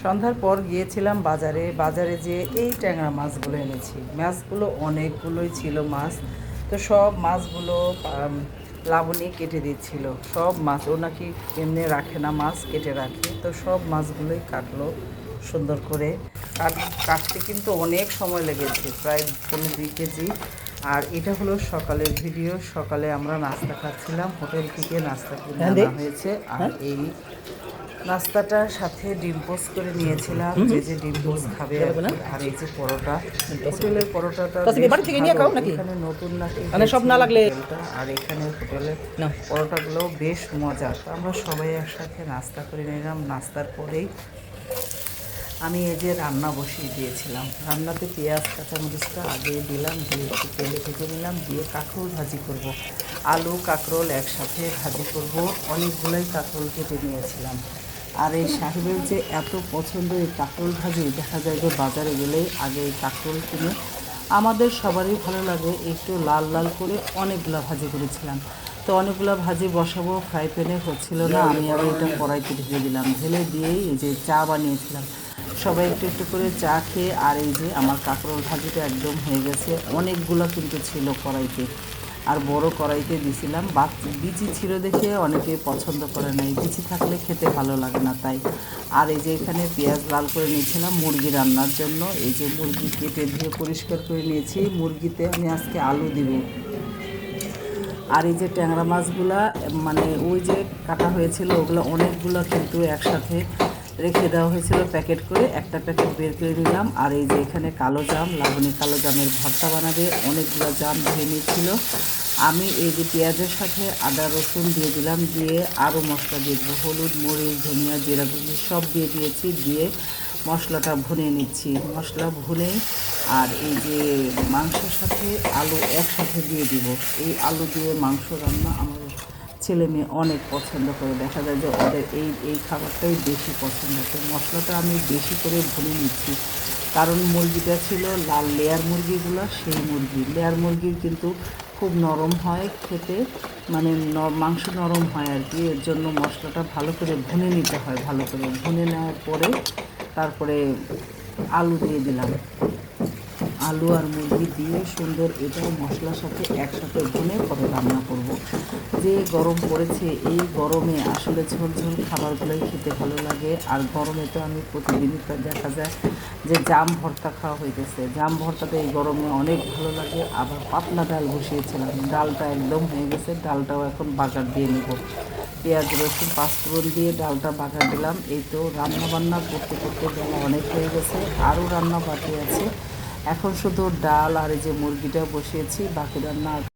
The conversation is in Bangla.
সন্ধ্যার পর গিয়েছিলাম বাজারে। বাজারে যেয়ে এই ট্যাংরা মাছগুলো এনেছি। মাছগুলো অনেকগুলোই ছিল মাছ। তো সব মাছগুলো লাবণী কেটে দিচ্ছিল। সব মাছ ও নাকি এমনি রাখে না, মাছ কেটে রাখে। তো সব মাছগুলোই কাটলো সুন্দর করে। কাটতে কিন্তু অনেক সময় লেগেছে, প্রায় 2 কেজি। আর এটা হলো সকালের ভিডিও। সকালে আমরা নাস্তা খাচ্ছিলাম, হোটেল থেকে নাস্তা কিনে আনা হয়েছে। আর এই নাস্তাটার সাথে ডিম পোস্ট করে নিয়েছিলাম, যে যে ডিম পোস্ট খাবে আর কি। আর এই যে পরোটা, হোটেলের পরোটাটা এখানে নতুন নাকি সব না লাগলে হোটেলটা। আর এখানে হোটেলের পরোটাগুলো বেশ মজা। তো আমরা সবাই একসাথে নাস্তা করে নিলাম। নাস্তার পরেই আমি এই যে রান্না বসিয়ে দিয়েছিলাম। রান্নাতে পেঁয়াজ কাঁচামরিচটা আগে দিলাম, দিয়ে একটু তেলে ভেজে নিলাম, দিয়ে কাঁকরোল ভাজি করব। আলু কাঁকরোল একসাথে ভাজি করব। অনেকগুলোই কাঁকরোল কেটে নিয়েছিলাম। আর এই সাহেবের যে এত পছন্দ এই কাঁকরোল ভাজি, দেখা যায় যে বাজারে গেলেই আগে এই কাঁকরোল কিনে। আমাদের সবারই ভালো লাগে একটু লাল লাল করে। অনেকগুলো ভাজি করেছিলাম। তো অনেকগুলো ভাজি বসাবো, ফ্রাই প্যানে হচ্ছিল না। আমি আবার এটা কড়াইতে ঢেলে দিলাম, ঢেলে দিয়েই এই যে চা বানিয়েছিলাম। সবাই একটু একটু করে চা খেয়ে। আর এই যে আমার কাঁকরোল ভাজিটা একদম হয়ে গেছে। অনেকগুলো কিন্তু ছিল কড়াইতে, আর বড় কড়াইতে দিছিলাম। বিচি ছিল দেখে অনেকে পছন্দ করে না, এই বিচি থাকলে খেতে ভালো লাগে না তাই। আর এই যে এখানে পেঁয়াজ লাল করে নিয়েছিলাম মুরগি রান্নার জন্য। এই যে মুরগি কেটে ধুয়ে পরিষ্কার করে নিয়েছি। মুরগিতে আমি আজকে আলু দিব। আর এই যে ট্যাংরা মাছগুলা মানে ওই যে কাটা হয়েছিল, ওগুলো অনেকগুলো কিন্তু একসাথে রেখে দেওয়া হয়েছিল প্যাকেট করে। একটা প্যাকেট বের করে নিলাম। আর এই যে এখানে কালো জাম, লাবণী কালো জামের ভর্তা বানাবে। অনেকগুলো জাম ধুয়ে নিয়েছিল। আমি এই যে পেঁয়াজের সাথে আদা রসুন দিয়ে দিলাম, দিয়ে আরও মশলা দিয়ে দেবো। হলুদ মরিচ ধনিয়া জিরা গুঁড়ো সব দিয়ে দিয়েছি, দিয়ে মশলাটা ভুনে নিচ্ছি। মশলা ভুনে আর এই যে মাংসের সাথে আলু একসাথে দিয়ে দিব। এই আলু দিয়ে মাংস রান্না আমার ছেলে মেয়ে অনেক পছন্দ করে। দেখা যায় যে ওদের এই খাবারটাই বেশি পছন্দ। তো মশলাটা আমি বেশি করে ভুনে নিচ্ছি, কারণ মুরগিটা ছিল লাল লেয়ার মুরগিগুলো, সেই মুরগি লেয়ার মুরগির কিন্তু খুব নরম হয় খেতে, মানে মাংস নরম হয় আর কি। এর জন্য মশলাটা ভালো করে ভুনে নিতে হয়। ভালো করে ভুনে নেওয়ার পরে তারপরে আলু দিয়ে দিলাম। আলু আর মুরগি দিয়ে সুন্দর এটাও মশলার সাথে একসাথে ভুনে পরে রান্না করব। যে গরম পড়েছে, এই গরমে আসলে ঝোল ঝোল খাবারগুলোই খেতে ভালো লাগে। আর গরমে তো আমি প্রতিদিনই তো দেখা যায় যে জাম ভর্তা খাওয়া হইতেছে। জাম ভর্তাটা এই গরমে অনেক ভালো লাগে। আবার পাতলা ডাল বসিয়েছিলাম, ডালটা একদম হয়ে গেছে। ডালটাও এখন বাগার দিয়ে নেব। পেঁয়াজ রসুন পাঁচফোড়ন দিয়ে ডালটা বাগার দিলাম। এই তো রান্না বান্না করতে করতে বেলা অনেক হয়ে গেছে, আরও রান্না বাকি আছে। এখন শুধু ডাল আর এই যে মুরগিটা বসিয়েছি, বাকি রান্না